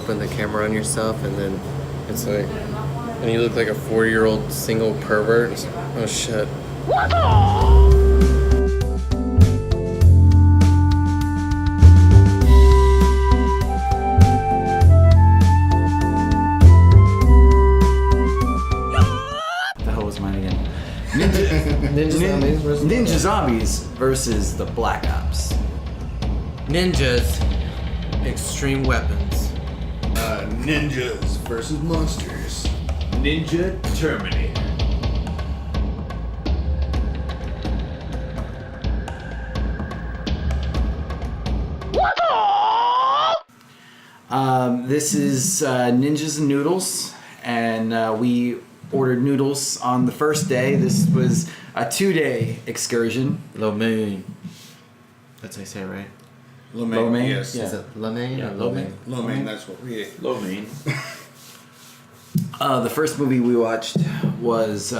open the camera on yourself, and then it's like, and you look like a 40-year-old single pervert. Oh shit. The hell was mine again? Ninja Zombies versus the Black Ops. Ninjas, extreme weapons. Ninjas versus monsters. Ninja Terminator. This is Ninjas and Noodles, and we ordered noodles on the first day. This was a 2-day excursion. Lo mein. That's how you say it, right? Lo Lo mein, yes. yeah. Is it lo mein or Lo mein. Lo mein, that's what we ate. Lo mein. The first movie we watched was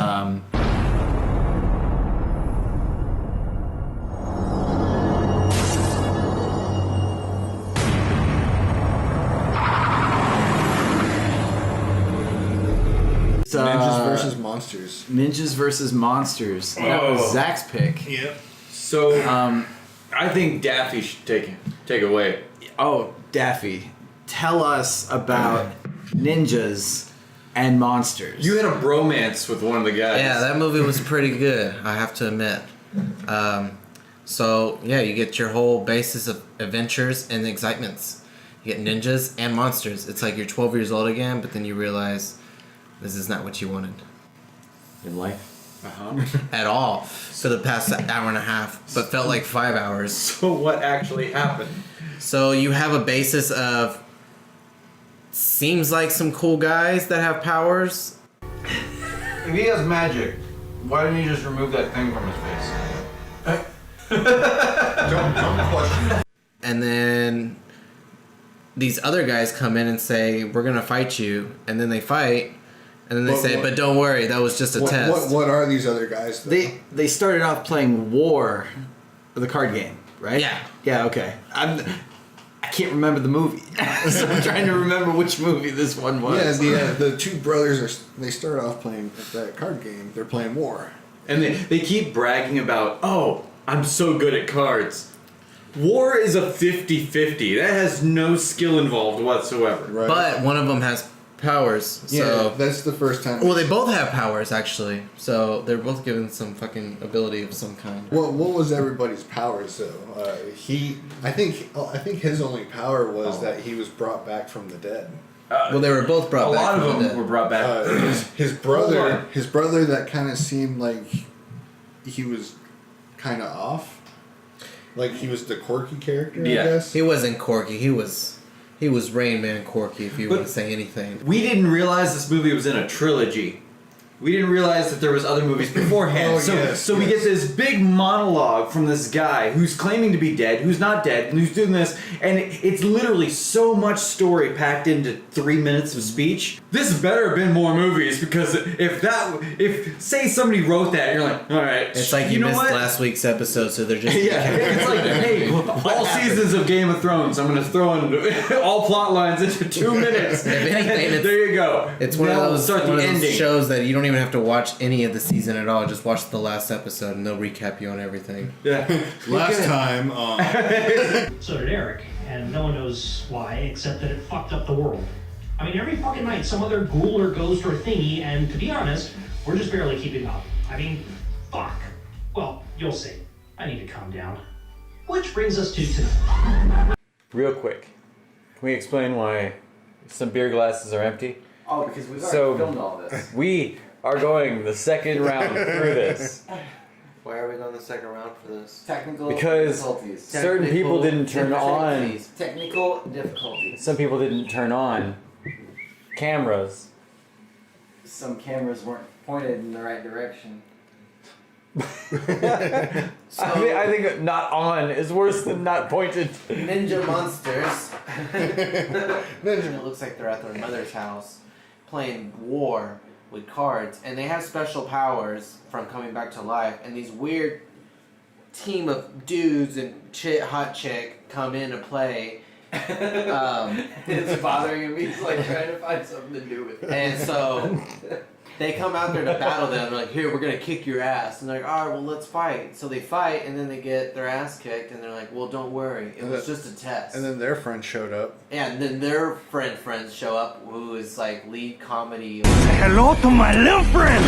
Ninjas versus monsters. Ninjas versus Monsters. That was Zach's pick. Yep. So, I think Daffy should take away. Oh, Daffy, tell us about ninjas and monsters. You had a bromance with one of the guys. Yeah, that movie was pretty good, I have to admit. So, yeah, you get your whole basis of adventures and excitements. You get ninjas and monsters. It's like you're 12 years old again, but then you realize this is not what you wanted. In life. At all. For the past hour and a half, but felt like 5 hours. So what actually happened? So you have a basis of seems like some cool guys that have powers. If he has magic, why didn't he just remove that thing from his face? Don't question. And then these other guys come in and say, we're gonna fight you. And then they fight. And then they say, but don't worry, that was just a test. What are these other guys, though? They started off playing War, the card game, right? Yeah. Yeah, okay. I can't remember the movie. So I'm trying to remember which movie this one was. Yeah, the two brothers they start off playing that card game. They're playing War. And they keep bragging about, oh, I'm so good at cards. War is a 50-50. That has no skill involved whatsoever. Right. But one of them has powers. So. Yeah, that's the first time. Well, they both have powers, actually. So they're both given some fucking ability of some kind. What was everybody's powers though? I think his only power was that he was brought back from the dead. Well, they were both brought A back lot from of the them dead. were brought back. His brother that kind of seemed like he was kind of off. Like he was the quirky character, Yeah. I guess. He wasn't quirky. He was Rain Man quirky, if you want to say anything. We didn't realize this movie was in a trilogy. We didn't realize that there was other movies beforehand. So we get this big monologue from this guy who's claiming to be dead, who's not dead, and who's doing this, and it's literally so much story packed into 3 minutes of speech. This better have been more movies, because if say somebody wrote that, and you're like, all right, It's like you know missed what? last week's episode, so they're just... Yeah, it's like, hey, all seasons of Game of Thrones, I'm going to throw in all plot lines into 2 minutes. If anything, There you go. It's one of Now those, start one the of those ending. shows that you don't even have to watch any of the season at all. Just watch the last episode and they'll recap you on everything. Yeah. Last time on So did Eric, and no one knows why, except that it fucked up the world. I mean, every fucking night some other ghoul or ghost or thingy, and to be honest, we're just barely keeping up. I mean, fuck. Well, you'll see. I need to calm down. Which brings us to tonight. Real quick, can we explain why some beer glasses are empty? Oh, because we've So- filmed all this. We are going the second round through this Why are we going the second round for this? Technical because difficulties. certain people didn't turn on. Technical difficulties. Some people didn't turn on cameras. Some cameras weren't pointed in the right direction. I think not on is worse than not pointed. Ninja monsters. It looks like they're at their mother's house playing War with cards, and they have special powers from coming back to life, and these weird team of dudes and hot chick come in to play, It's bothering him. He's like trying to find something to do with it. And so they come out there to battle them. They're like, here, we're going to kick your ass. And they're like, all right, well, let's fight. So they fight, and then they get their ass kicked, and they're like, well, don't worry. It was just a test. And then their friend showed up. Yeah, and then their friends show up, who is like lead comedy. Hello to my little friend.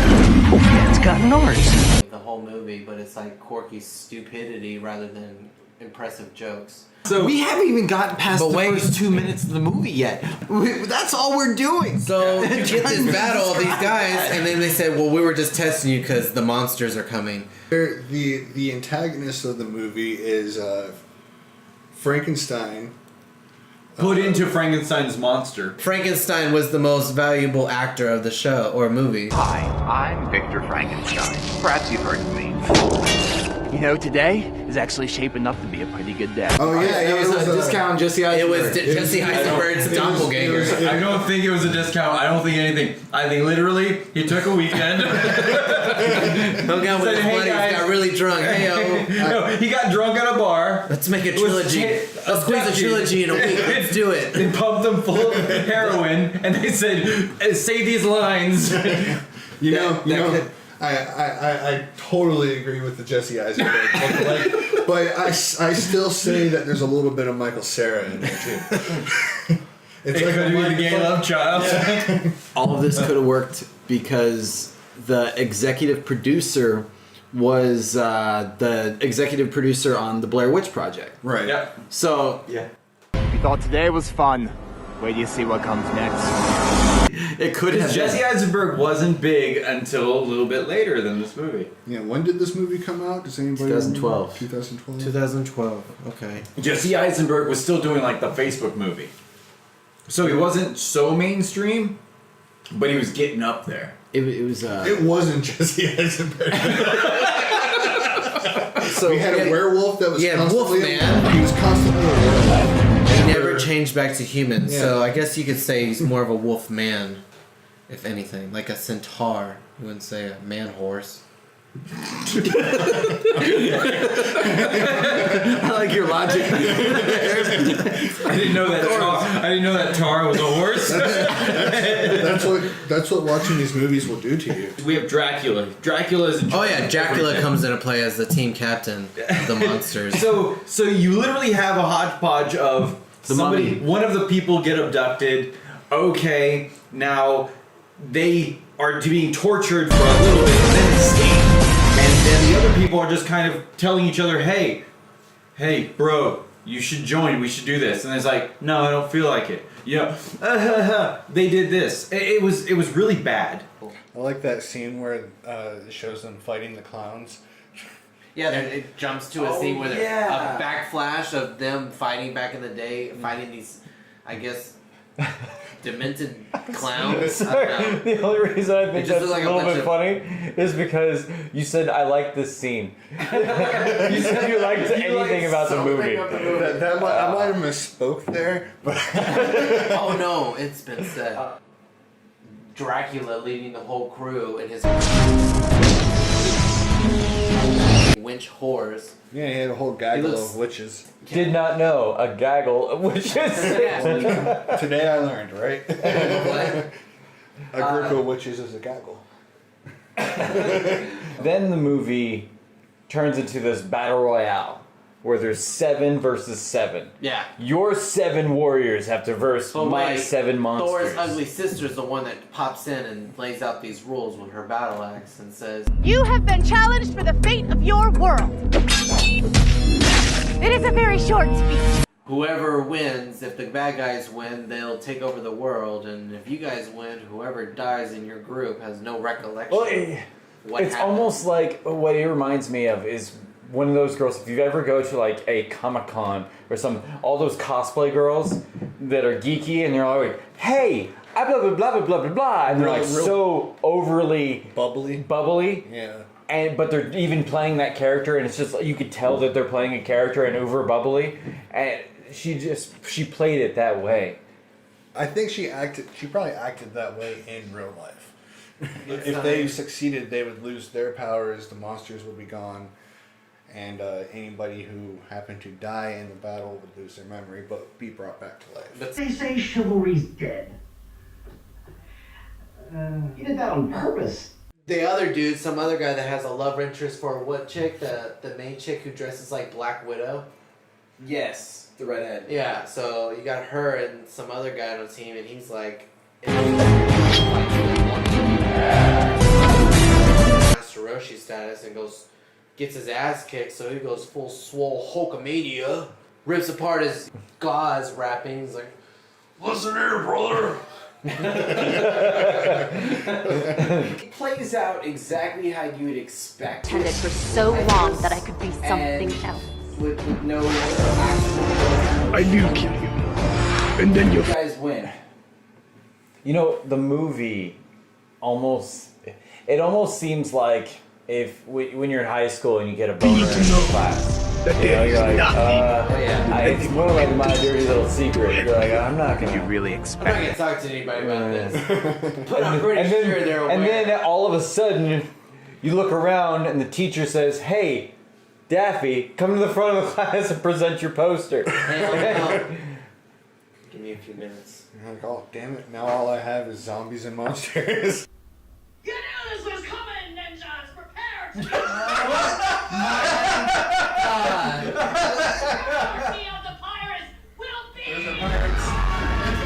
Hope that's got nards. The whole movie, but it's like quirky stupidity rather than impressive jokes. So we haven't even gotten past the first 2 minutes of the movie yet. That's all we're doing. So you get this battle, these guys, and then they said, well, we were just testing you because the monsters are coming. The antagonist of the movie is Frankenstein. Put into Frankenstein's monster. Frankenstein was the most valuable actor of the show or movie. Hi, I'm Victor Frankenstein. Perhaps you've heard of me. You know, today is actually shaping up to be a pretty good day. Oh yeah, it was a discount on Jesse Eisenberg. It was Jesse Eisenberg's doppelganger. I don't think it was a discount. I don't think anything. I think literally he took a weekend. Hung out with his Said, "Hey, buddies, guys." got really drunk. Hey, No, he got drunk at a bar. let's make a trilogy. Let's squeeze a trilogy in a week. Let's do it. They pumped him full of heroin, and they said, "Say these lines." You know, I totally agree with the Jesse Eisenberg book, but I still say that there's a little bit of Michael Cera in there too. It's It like could be the gay love child. All of this could have worked because the executive producer was the executive producer on the Blair Witch Project. Right. Yeah. So Yeah. If you thought today was fun, wait till you see what comes next. it could have Jesse Eisenberg wasn't big until a little bit later than this movie. Yeah. When did this movie come out? Does anybody? 2012. 2012. 2012. Okay. Jesse Eisenberg was still doing like the Facebook movie. So he wasn't so mainstream, but he was getting up there. It was. It wasn't Jesse Eisenberg. So We had a werewolf that was constantly Wolfman. He was constantly a werewolf. He never changed back to human, Yeah. so I guess you could say he's more of a wolf man, if anything, like a centaur. You wouldn't say a man horse. I like your logic. I didn't know that Tar was a horse. That's what watching these movies will do to you. We have Dracula. Dracula is. Oh yeah, Dracula comes into play as the team captain of the monsters. So you literally have a hodgepodge of somebody. mummy. One of the people get abducted. Okay, now they are being tortured for a little bit, and then escape. And then the other people are just kind of telling each other, hey, bro, you should join. We should do this. And it's like, no, I don't feel like it. You know, they did this. It was really bad. I like that scene where it shows them fighting the clowns. Yeah, it jumps to a scene where there's a backflash of them fighting back in the day, fighting these, I guess, demented clowns. I don't know. The only reason I think just that's look like a a little bunch bit of- funny is because you said I like this scene. You said you liked anything about the movie. I might have misspoke there, but Oh no, it's been said. Dracula leading the whole crew and his winch whores. yeah, he had a whole gaggle looks- of witches. Did not know a gaggle, which is Today I learned, right? What? A group of witches is a gaggle. Then the movie turns into this battle royale where there's 7 versus 7. Yeah. Your 7 warriors have to verse But my like, 7 monsters. Thor's ugly sister's the one that pops in and lays out these rules with her battle axe and says, You have been challenged for the fate of your world. It is a very short speech. whoever wins, if the bad guys win, they'll take over the world, and if you guys win, whoever dies in your group has no recollection. Well, what it's happened. almost like what it reminds me of is one of those girls. If you ever go to like a Comic-Con or all those cosplay girls that are geeky and they're all like, "Hey, I blah blah blah blah blah blah blah," and they're like so overly bubbly. Yeah. But they're even playing that character, and it's just you could tell that they're playing a character and over bubbly, and she played it that way. I think she probably acted that way in real life. If they succeeded, they would lose their powers, the monsters would be gone, and anybody who happened to die in the battle would lose their memory but be brought back to life. But they say chivalry's dead. He did that on purpose. The other dude, some other guy that has a love interest for what chick? The main chick who dresses like Black Widow? Yes, the redhead. Yeah, so you got her and some other guy on the team, and he's like... Master Roshi status and gets his ass kicked, so he goes full swole Hulkamania, rips apart his gauze wrappings, like, listen here, brother. It plays out exactly how you would expect. Pretended for so long that I could be something else. With no actual... I do kill you. And then you guys win. You know, the movie almost seems like if when you're in high school and you get a boner in class. You know, you're like, it's more like my dirty little secret. You're like, I'm not gonna. You really I'm not expect gonna it. talk to anybody about this. But I'm pretty sure they're aware. And then all of a sudden, you look around and the teacher says, "Hey, Daffy, come to the front of the class and present your poster." Give me a few minutes. You're like, oh damn it! Now all I have is zombies and monsters. You knew this was coming, ninjas! Prepare to of the pirates will be! There's a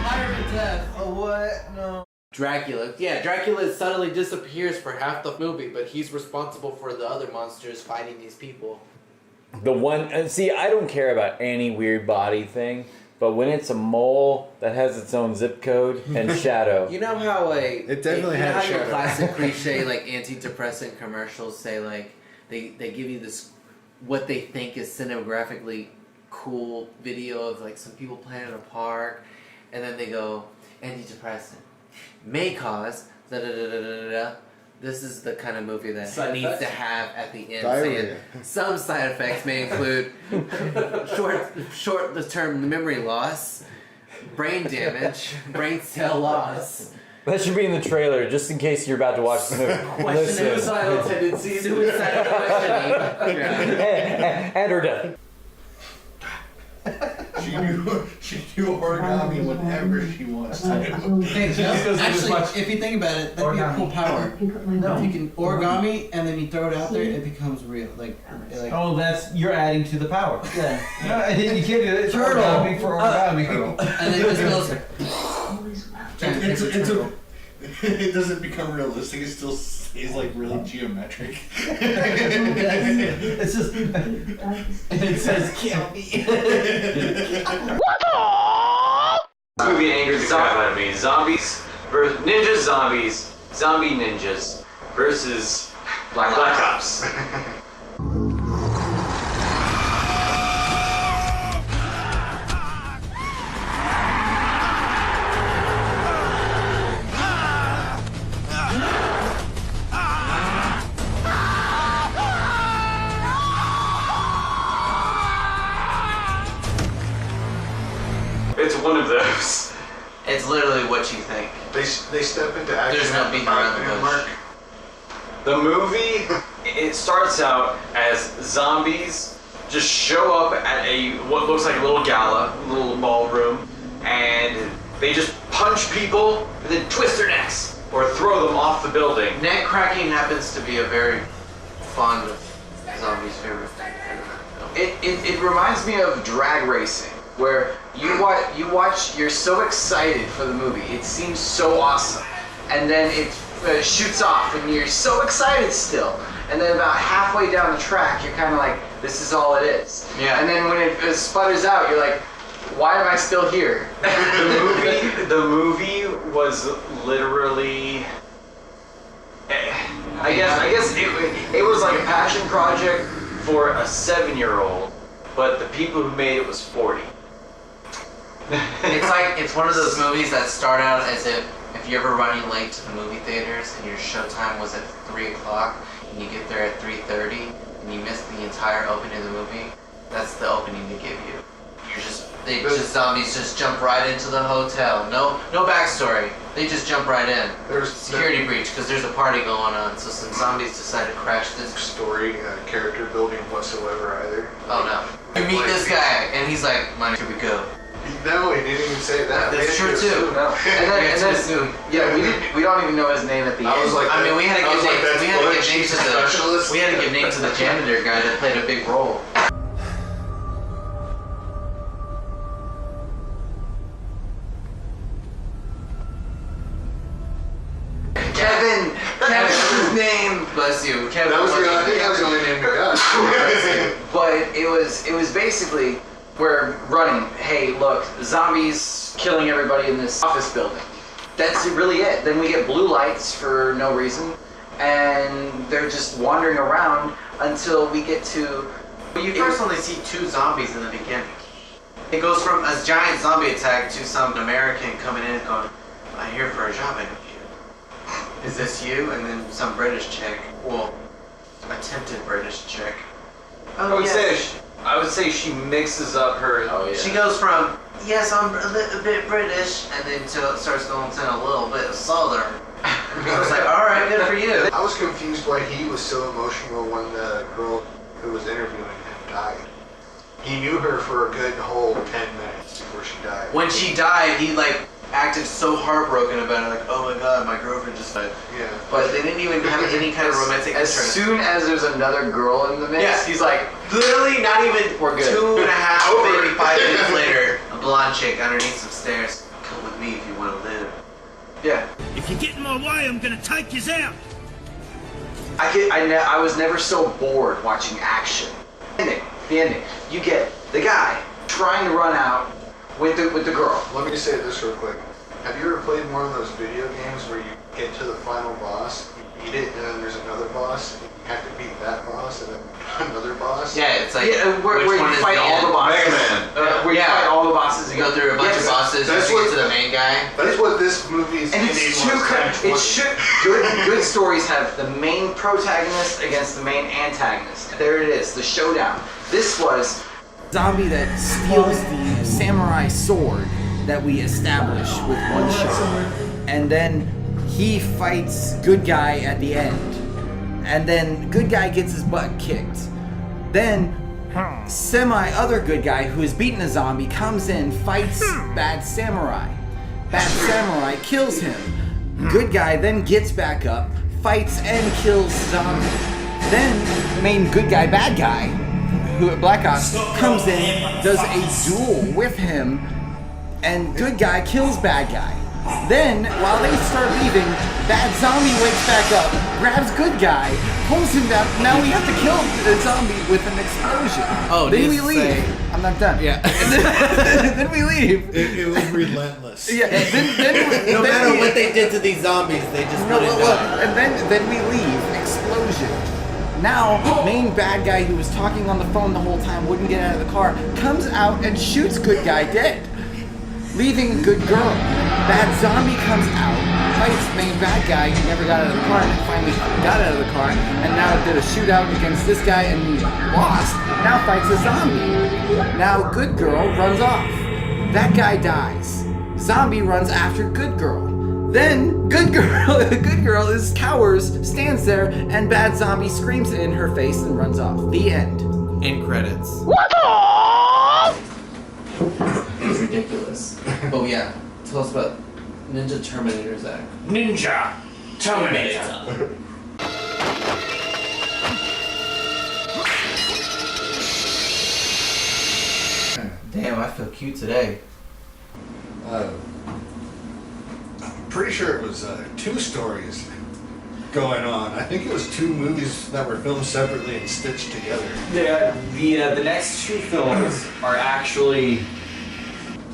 pirate death. Oh, what? No. Dracula. Yeah, Dracula suddenly disappears for half the movie, but he's responsible for the other monsters fighting these people. The one, see, I don't care about any weird body thing, but when it's a mole that has its own zip code and shadow. You know how like It definitely had a your shadow. classic cliche like antidepressant commercials say like they give you this what they think is cinemagraphically cool video of like some people playing in a park, and then they go antidepressant may cause da da da da da da. This is the kind of movie that Side needs effects? to have at the end. Diarrhea. Saying some side effects may include short term memory loss, brain damage, brain cell loss. That should be in the trailer, just in case you're about to watch the movie. Suicidal tendencies, suicidal questioning. Yeah. And her death. She do origami whenever she wants to. Actually, if you think about it, that'd be a cool power. If you can origami and then you throw it out there, it becomes real. Like Oh, you're adding to the power. yeah. No, you can't do it. It's Turtle. origami for origami. And then it just goes. It doesn't become realistic. It still stays like really geometric. It's just. It says kill me. This movie angered the crap out of me. Zombies versus ninjas, zombie ninjas versus Black Ops. It's one of those. It's literally what you think. They step into action. There's no beating around the bush. The movie, it starts out as zombies just show up at what looks like a little gala, a little ballroom, and they just punch people and then twist their necks or throw them off the building. Neck cracking happens to be a very fond of zombies' favorite thing. It reminds me of drag racing, where you watch, you're so excited for the movie. It seems so awesome, and then it shoots off, and you're so excited still. And then about halfway down the track, you're kind of like, this is all it is. Yeah. And then when it sputters out, you're like, why am I still here? The movie was literally. I guess it was like a passion project for a 7-year-old, but the people who made it was 40. It's one of those movies that start out as if you're ever running late to the movie theaters and your showtime was at 3 o'clock and you get there at 3:30 and you miss the entire opening of the movie. That's the opening they give you. Zombies just jump right into the hotel. No backstory. They just jump right in. There's security breach because there's a party going on, so some zombies decide to crash this. Story, character building whatsoever either. Oh no. You meet this guy, and he's like, "Mine, here we go." No, he didn't even say that. That's true too. No. And then we don't even know his name at the end. I mean, we had to give names to the janitor guy that played a big role. Kevin was his name. Bless you, Kevin. I think that was the only name we got. But it was basically we're running. Hey, look, zombies killing everybody in this office building. That's really it. Then we get blue lights for no reason, and they're just wandering around until we get to. You first only see 2 zombies in the beginning. It goes from a giant zombie attack to some American coming in and going, "I'm here for a job interview. Is this you?" And then some British chick, well, attempted British chick. I would say she mixes up her. Oh, yeah. She goes from, "Yes, I'm a bit British," and then until it starts going to a little bit of Southern. I was like, all right, good for you. I was confused why he was so emotional when the girl who was interviewing him died. He knew her for a good whole 10 minutes before she died. When she died, he acted so heartbroken about it, like, "Oh my god, my girlfriend just died." Yeah. But they didn't even have any kind of romantic As interest. soon as there's another girl in the mix, Yeah, he's like, literally not even We're good. 2.5, maybe 5 minutes later, a blonde chick underneath some stairs. "Come with me if you want to live." Yeah. If you get in my way, I'm gonna take you out. I was never so bored watching action. The ending. You get the guy trying to run out with the girl. Let me just say this real quick. Have you ever played one of those video games where you get to the final boss, you beat it, and then there's another boss, and you have to beat that boss, and then another boss? Yeah, it's like where you fight all the bosses. Mega Man. Where you fight all the bosses. You go through a bunch of bosses and you get to the main guy. That's what this movie is. And good stories have the main protagonist against the main antagonist. There it is, the showdown. This was Zombie that steals the samurai sword that we establish with one shot. And then he fights good guy at the end. And then good guy gets his butt kicked. Then other good guy who has beaten a zombie comes in, fights bad samurai. Bad samurai kills him. Good guy then gets back up, fights and kills zombie. Then main good guy, bad guy, who at BlackBox comes in, does a duel with him, and good guy kills bad guy. Then, while they start leaving, bad zombie wakes back up, grabs good guy, pulls him down. Now we have to kill the zombie with an explosion. Oh, then we leave. I'm not done. Yeah. Then we leave. It was relentless. Yeah. No matter what they did to these zombies, they just wouldn't die. And then we leave. Explosion. Now, main bad guy who was talking on the phone the whole time, wouldn't get out of the car, comes out and shoots good guy dead, leaving good girl. Bad zombie comes out, fights main bad guy who never got out of the car, and then finally got out of the car, and now did a shootout against this guy and lost. Now fights a zombie. Now good girl runs off. That guy dies. Zombie runs after good girl. Then good girl is cowers, stands there, and bad zombie screams in her face and runs off. The end. End credits. What? It was ridiculous. But yeah, tell us about Ninja Terminator, Zach. Ninja Terminator. Damn, I feel cute today. Pretty sure it was 2 stories going on. I think it was 2 movies that were filmed separately and stitched together. Yeah, the next 2 films are actually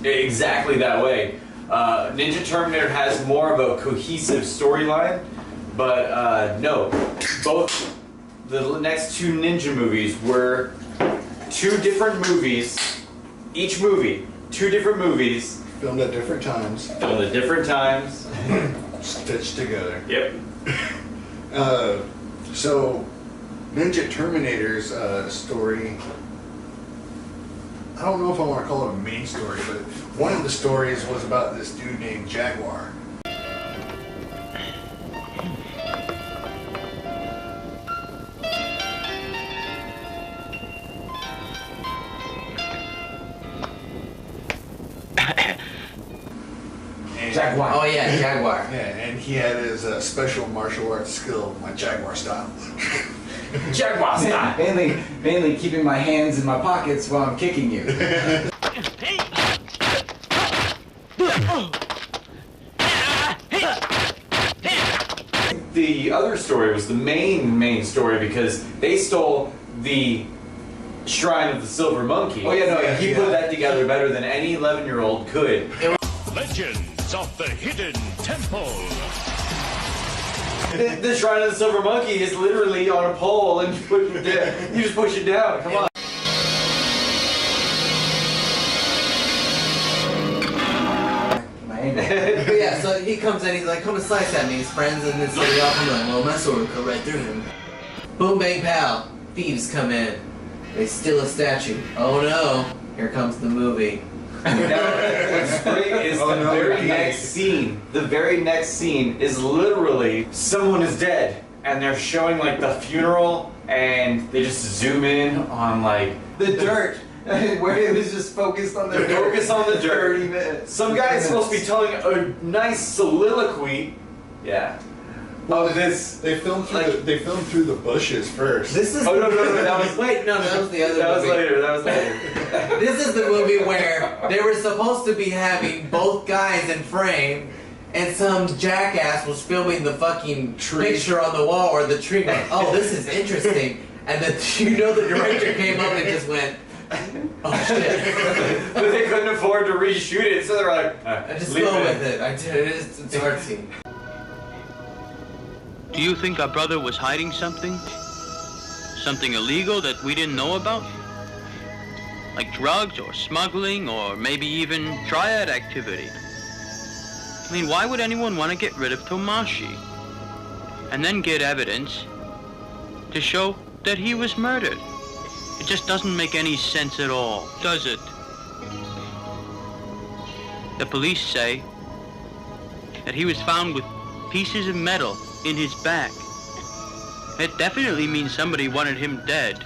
exactly that way. Ninja Terminator has more of a cohesive storyline, but no, both the next 2 ninja movies were 2 different movies. Each movie, 2 different movies. Filmed at different times. Stitched together. Yep. So, Ninja Terminator's story, I don't know if I want to call it a main story, but one of the stories was about this dude named Jaguar. Jaguar. Oh yeah, Jaguar. Yeah, and he had his special martial arts skill, my Jaguar style. Jaguar style. Mainly keeping my hands in my pockets while I'm kicking you. The other story was the main story because they stole the Shrine of the Silver Monkey. Oh yeah, no, he put that together better than any 11-year-old could. Legends of the Hidden Temple. The Shrine of the Silver Monkey is literally on a pole and you just push it down. Come on. But yeah, so he comes in, he's like, come and slice at me. His friends and then so they all come like, well, my sword will cut right through him. Boom, bang, pow. Thieves come in. They steal a statue. Oh no, here comes the movie. What's great is the very next scene. The very next scene is literally someone is dead and they're showing like the funeral and they just zoom in on like The dirt. Where it was just focused on the dirt. focus on the dirt. 30 minutes. Some guy's supposed to be telling a nice soliloquy. Yeah. Well, this they filmed through the bushes first. This is Oh no, that was wait, no, that was the other that was movie. later. That was later. This is the movie where they were supposed to be having both guys in frame, and some jackass was filming the fucking picture on the wall or the tree. Like, oh, this is interesting. And then the director came up and just went, oh shit. But they couldn't afford to reshoot it, so they're like, I just leave go with it. It's artsy. Do you think our brother was hiding something? Something illegal that we didn't know about? Like drugs or smuggling or maybe even triad activity? I mean, why would anyone want to get rid of Tomashi? And then get evidence to show that he was murdered? It just doesn't make any sense at all, does it? The police say that he was found with pieces of metal in his back. It definitely means somebody wanted him dead.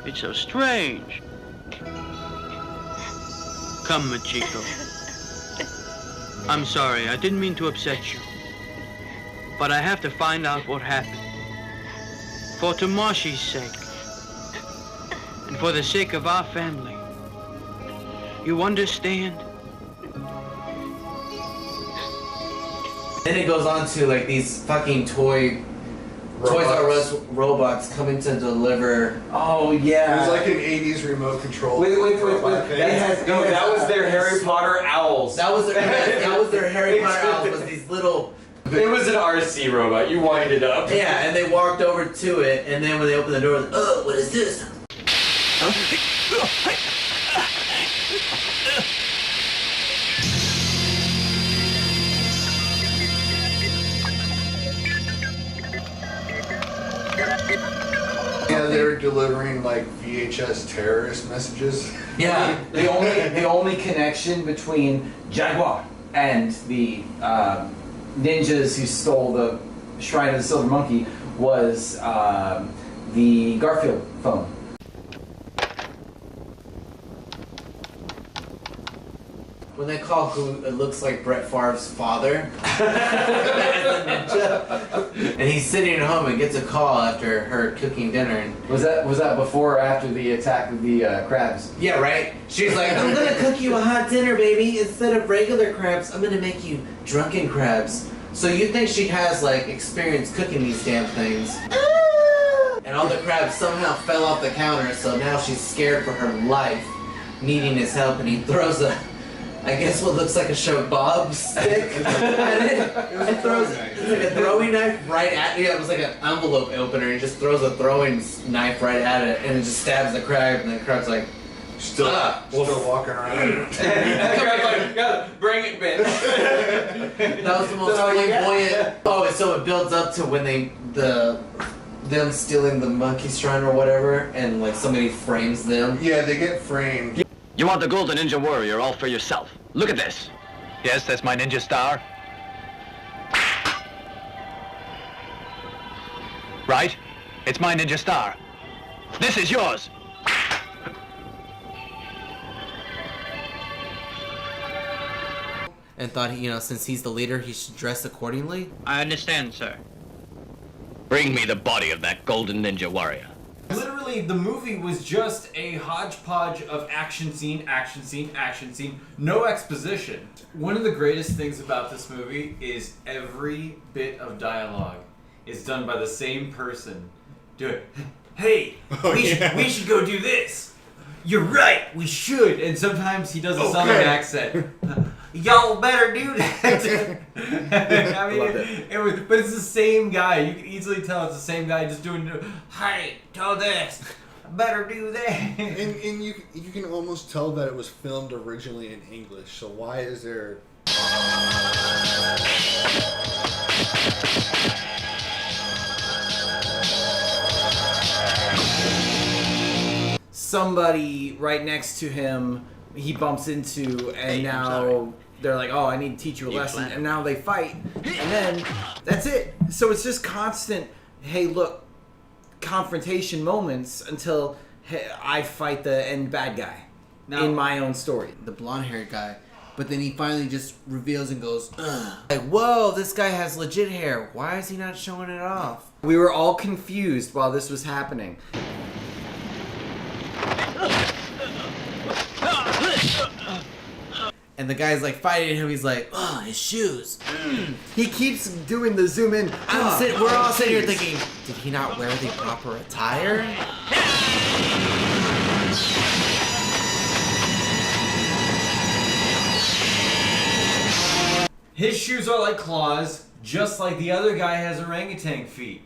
It's so strange. Come, Machiko. I'm sorry, I didn't mean to upset you. But I have to find out what happened. For Tomashi's sake. And for the sake of our family. You understand? Then it goes on to like these fucking Toys R Us robots coming to deliver. Oh yeah. It was like an 80s remote control. Wait. that was their Harry Potter owls. That was their Harry Potter owls. Was these little. It was an RC robot. You wind it up. Yeah, and they walked over to it, and then when they opened the door, oh, what is this? Yeah, they were delivering like VHS terrorist messages. Yeah. The only connection between Jaguar and the ninjas who stole the Shrine of the Silver Monkey was the Garfield phone. When they call who it looks like Brett Favre's father as a ninja, and he's sitting at home and gets a call after her cooking dinner. And Was that before or after the attack of the crabs? yeah, right. She's like, I'm gonna cook you a hot dinner, baby. Instead of regular crabs, I'm gonna make you drunken crabs. So you think she has like experience cooking these damn things? And all the crabs somehow fell off the counter, so now she's scared for her life, needing his help, and he throws I guess what looks like a shabab stick at it. He throws it's like a throwing knife right at it. It was like an envelope opener. He just throws a throwing knife right at it, and it just stabs the crab, and the crab's like, Still walking around. Bring it, bitch. that was the most flamboyant. Oh, and so it builds up to when them stealing the monkey shrine or whatever, and like somebody frames them. Yeah, they get framed. You want the golden ninja warrior all for yourself. Look at this. Yes, that's my ninja star. Right? It's my ninja star. This is yours. and thought since he's the leader, he should dress accordingly. I understand, sir. Bring me the body of that golden ninja warrior. Literally, the movie was just a hodgepodge of action scene, no exposition. One of the greatest things about this movie is every bit of dialogue is done by the same person. Do it. Hey, we should go do this. You're right, we should. And sometimes he does a southern accent. Y'all better do that. I mean, but it's the same guy. You can easily tell it's the same guy just doing. Hey, do this. Better do that. And you can almost tell that it was filmed originally in English. So why is there? Somebody right next to him he bumps into, and now they're like, oh, I need to teach you a lesson, and now they fight, and then that's it. So it's just constant, hey, look, confrontation moments until I fight the end bad guy in my own story. The blonde-haired guy. But then he finally just reveals and goes, ugh. Like, whoa, this guy has legit hair. Why is he not showing it off? We were all confused while this was happening. And the guy's like fighting him. He's like, oh, his shoes. He keeps doing the zoom in. We're all sitting here thinking, did he not wear the proper attire? His shoes are like claws, just like the other guy has orangutan feet.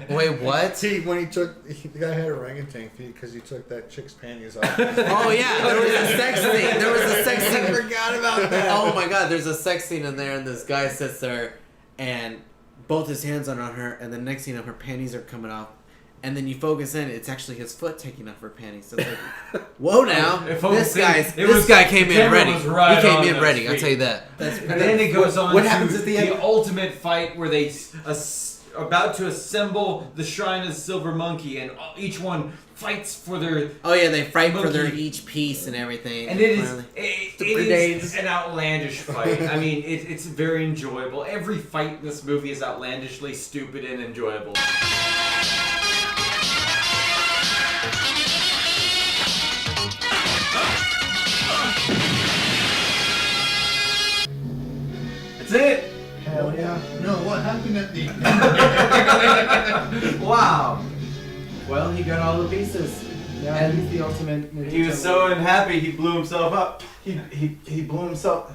Wait, what? See, when the guy had orangutan feet because he took that chick's panties off. Oh yeah, there was a sex scene. There was a sex scene. I forgot about that. Oh my god, there's a sex scene in there, and this guy sits there, and both his hands are on her, and the next scene of her panties are coming off, and then you focus in, it's actually his foot taking off her panties. So it's like, whoa, now this guy came in ready. He came in ready. I'll tell you that. And then it goes on. What happens at the end? The ultimate fight where they about to assemble the shrine of the Silver Monkey, and each one fights for their. Oh yeah, they fight for their each piece and everything. And it is an outlandish fight. I mean, it's very enjoyable. Every fight in this movie is outlandishly stupid and enjoyable. That's it. Hell yeah. No, what happened at the Wow. Well, he got all the pieces. Yeah, and he's the ultimate. He was so unhappy he blew himself up. He blew himself.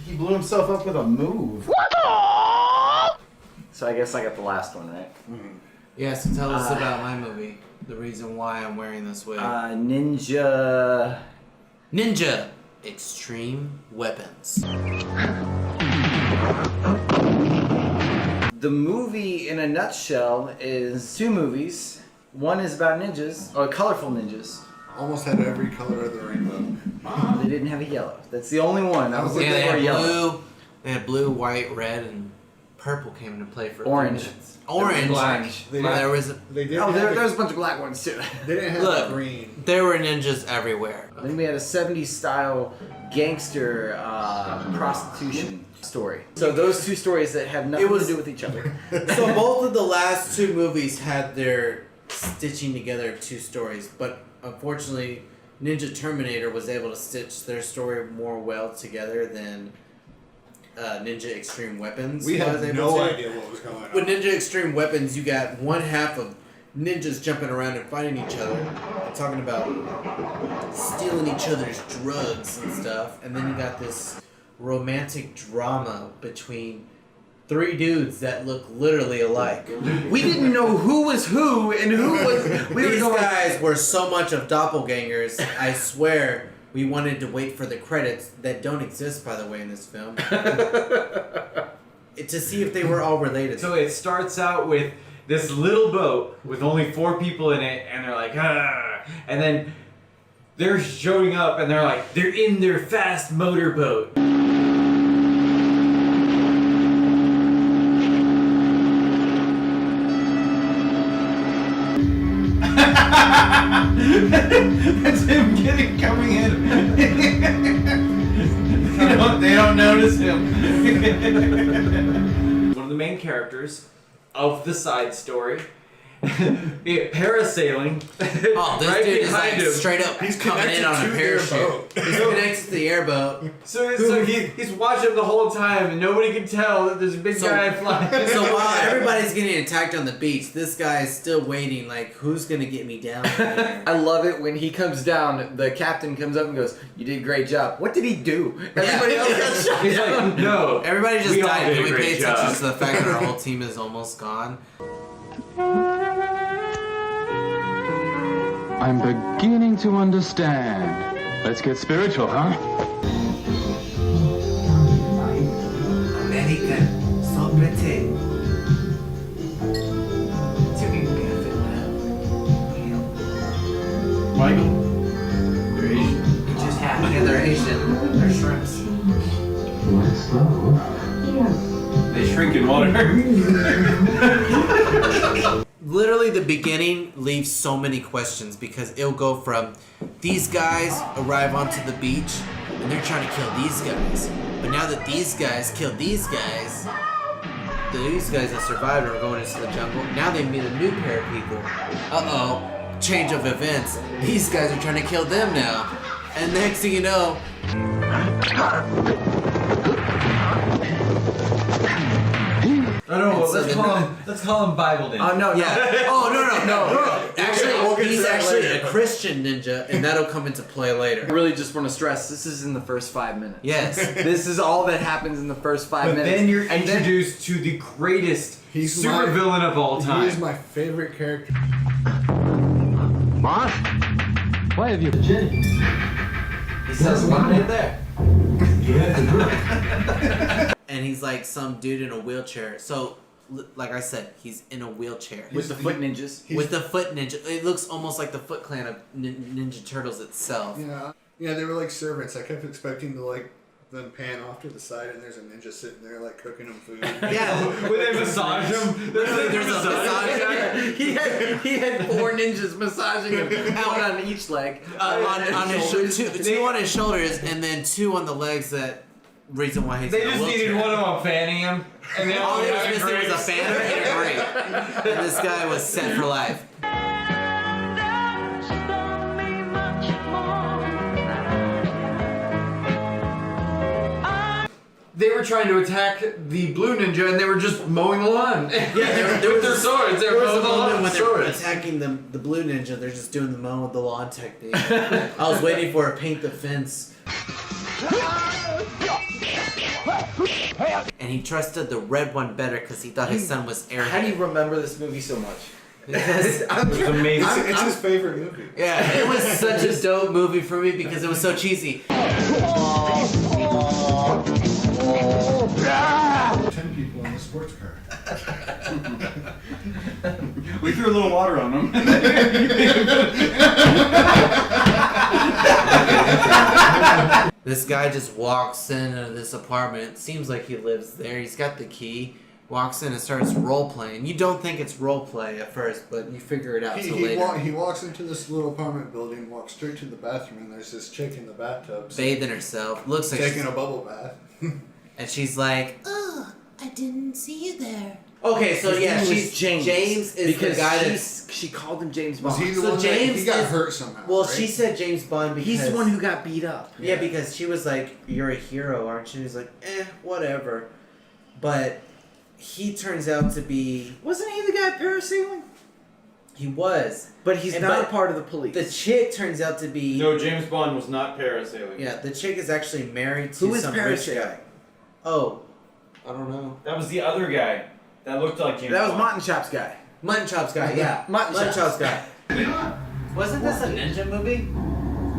He blew himself up with a move. So I guess I got the last one, right? Mm-hmm. Yeah, so tell us about my movie. The reason why I'm wearing this wig. Ninja Extreme Weapons. The movie, in a nutshell, is two movies. One is about ninjas, or colorful ninjas. Almost had every color of the rainbow. They didn't have a yellow. That's the only one. I was looking they for had yellow. blue. They had blue, white, red, and purple came into play for orange. 3 minutes. Orange. Black. There was a bunch of black ones too. They didn't have green. There were ninjas everywhere. Then we had a 70s style gangster prostitution story. So those two stories that have nothing to do with each other. So both of the last two movies had their stitching together of two stories, but unfortunately Ninja Terminator was able to stitch their story more well together than Ninja Extreme Weapons. We had no idea what was going on. With Ninja Extreme Weapons, you got one half of ninjas jumping around and fighting each other, and talking about stealing each other's drugs and stuff, and then you got this romantic drama between three dudes that look literally alike. We didn't know who was who and who was. These guys were so much of doppelgangers. I swear, we wanted to wait for the credits that don't exist, by the way, in this film, to see if they were all related. So it starts out with this little boat with only 4 people in it, and they're like, ah, and then they're showing up, and they're in their fast motorboat. That's him coming in. don't notice him. One of the main characters of the side story. Parasailing. Oh, this right dude is behind like him. straight up coming in on a parachute. He's connected to the airboat. So he's watching the whole time, and nobody can tell that there's a big guy flying. So while everybody's getting attacked on the beach, this guy is still waiting. Like, who's gonna get me down there? I love it when he comes down. The captain comes up and goes, "You did a great job." What did he do? Everybody else got shot He's down. like, no. Everybody just we all died. did Can a we pay great attention job. to the fact that our whole team is almost gone? I'm beginning to understand. Let's get spiritual, huh? American, so pretty. Michael? They're Asian. Just happy. Yeah, they're Asian. They're shrimps. They shrink in water. Literally, the beginning leaves so many questions because it'll go from these guys arrive onto the beach and they're trying to kill these guys. But now that these guys killed these guys that survived are going into the jungle. Now they meet a new pair of people. Uh-oh. Change of events. These guys are trying to kill them now. And next thing you know... Oh no, let's call him Bible Ninja. Oh no, yeah. Oh no. Actually, he's actually a Christian ninja, and that'll come into play later. I really just want to stress this is in the first 5 minutes. Yes. This is all that happens in the first 5 minutes. Then you're introduced to the greatest supervillain of all time. He is my favorite character. Boss? Why have you... He says, "Come in there." Yeah. And he's like some dude in a wheelchair. So, like I said, he's in a wheelchair. With the foot ninjas. With the foot ninja. It looks almost like the Foot Clan of Ninja Turtles itself. Yeah, they were like servants. I kept expecting to like them pan off to the side and there's a ninja sitting there like cooking them food. Yeah. When they massage him, there's a massage guy. He had 4 ninjas massaging him out on each leg. On his shoulders. Two on his shoulders and then 2 on the legs that... Reason why he's They in a just wheelchair. needed one of them fanning him. And they all he was missing grace. was a fanner and a grape. And this guy was set for life. They were trying to attack the blue ninja and they were just mowing the lawn. Yeah, with their swords. They were There was a mowing the lawn moment when with they were swords. attacking the blue ninja. They're just doing the mow with the lawn technique. I was waiting for a paint the fence. And he trusted the red one better because he thought his son was Airhead. How do you remember this movie so much? Because It was amazing. It's his favorite movie. yeah, it was such a dope movie for me because it was so cheesy. 10 people in the sports car. We threw a little water on them. This guy just walks into this apartment. Seems like he lives there. He's got the key. Walks in and starts role playing. You don't think it's role play at first, but you figure it out later. He walks into this little apartment building, walks straight to the bathroom, and there's this chick in the bathtub Bathing herself. Looks like taking a bubble bath. and she's like, "Oh, I didn't see you there." Okay, so His yeah, name was she's James is because the guy that's she called him James Was Bond. he the So one James that he got is- hurt somehow? well, right? she said James Bond because He's the one who got beat up. yeah, because she was like, "You're a hero, aren't you?" He's like, whatever. But he turns out to be. Wasn't he the guy parasailing? He was, But he's not a part of the police. The chick turns out to be. No, James Bond was not parasailing. Yeah, the chick is actually married to Who is some rich parasailing? guy. Oh, I don't know. That was the other guy. That looked like James That was Bond. Mutton Chop's guy. Mutton Chop's guy, yeah. Mutton Chop's guy. Wasn't this a ninja movie?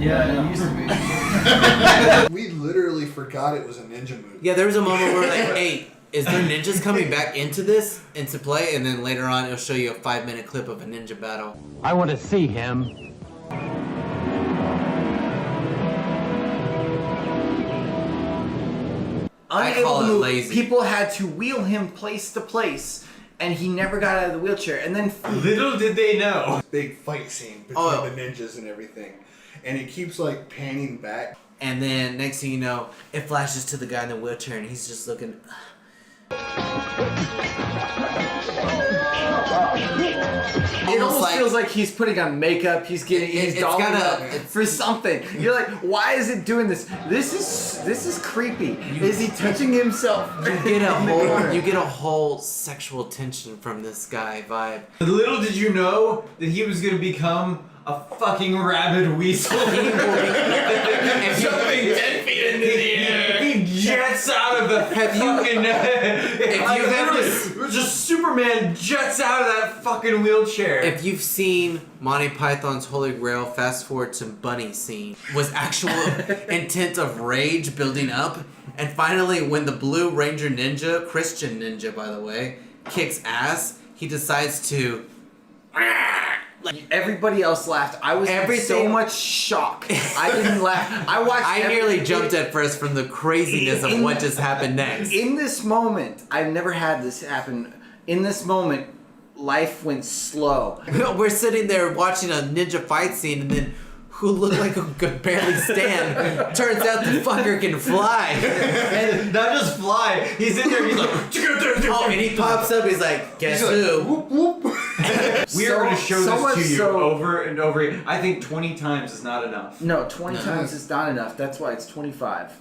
Yeah, it used to be. We literally forgot it was a ninja movie. Yeah, there was a moment where we're like, hey, is there ninjas coming back into play? And then later on, it'll show you a 5-minute clip of a ninja battle. I want to see him. I call it lazy. People had to wheel him place to place, and he never got out of the wheelchair. And then Little did they know. Big fight scene between the ninjas and everything. And it keeps like panning back. And then next thing you know, it flashes to the guy in the wheelchair, and he's just looking. It almost feels like he's putting on makeup. He's dolling up for something. You're like, why is it doing this? This is creepy. Is he touching himself? You get a whole sexual tension from this guy vibe. Little did you know that he was gonna become a fucking rabid weasel. Jumping 10 feet into the air. He jets out of the just Superman jets out of that fucking wheelchair. If you've seen Monty Python's Holy Grail, fast forward to Bunny scene, was actual intent of rage building up, and finally when the Blue Ranger Ninja, Christian Ninja by the way, kicks ass, he decides to. Everybody else laughed. I was in so much shock. I didn't laugh. I nearly jumped at first from the craziness of what just happened next. In this moment, I've never had this happen. In this moment, life went slow. We're sitting there watching a ninja fight scene, and then who looked like who could barely stand turns out the fucker can fly. And not just fly, he's in there, he's like, oh, and he pops up, he's like, guess who? Whoop, whoop. We are going to show this to you over and over again. I think 20 times is not enough. No, 20 times is not enough. That's why it's 25.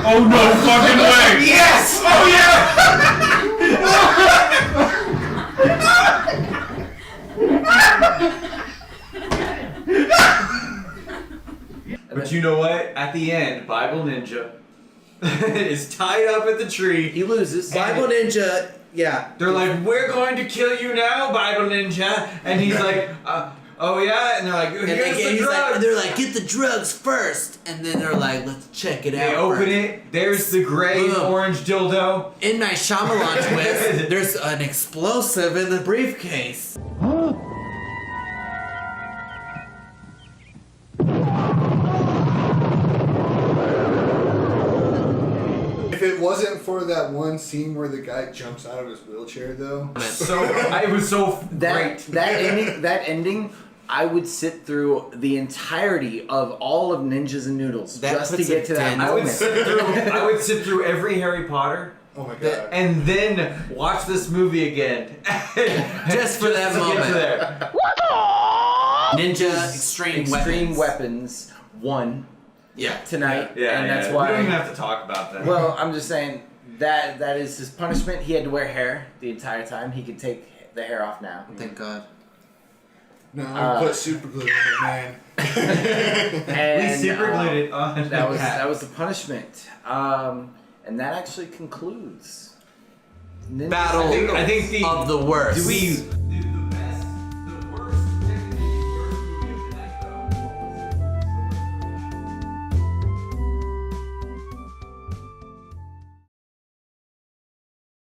Oh no fucking way! Yes! Oh yeah! But you know what? At the end, Bible Ninja is tied up at the tree. He loses. Bible Ninja, yeah. They're like, we're going to kill you now, Bible Ninja. And he's like, oh yeah? And they're like, here's the drugs. They're like, get the drugs first. And then they're like, let's check it out. They open it. There's the gray and orange dildo. In my Shyamalan twist, there's an explosive in the briefcase. If it wasn't for that one scene where the guy jumps out of his wheelchair, though, it was so great. That ending, I would sit through the entirety of all of Ninjas and Noodles just to get to that moment. I would sit through every Harry Potter. Oh my god! And then watch this movie again, just for that moment. Ninja Extreme Weapons 1. Yeah. Tonight. Yeah, and that's why we don't even have to talk about that. Well, I'm just saying that is his punishment. He had to wear hair the entire time. He could take the hair off now. Thank God. No, I'm put super glue on it, man. And, we super glued it on. That was the punishment. And that actually concludes Battle I think of the worst.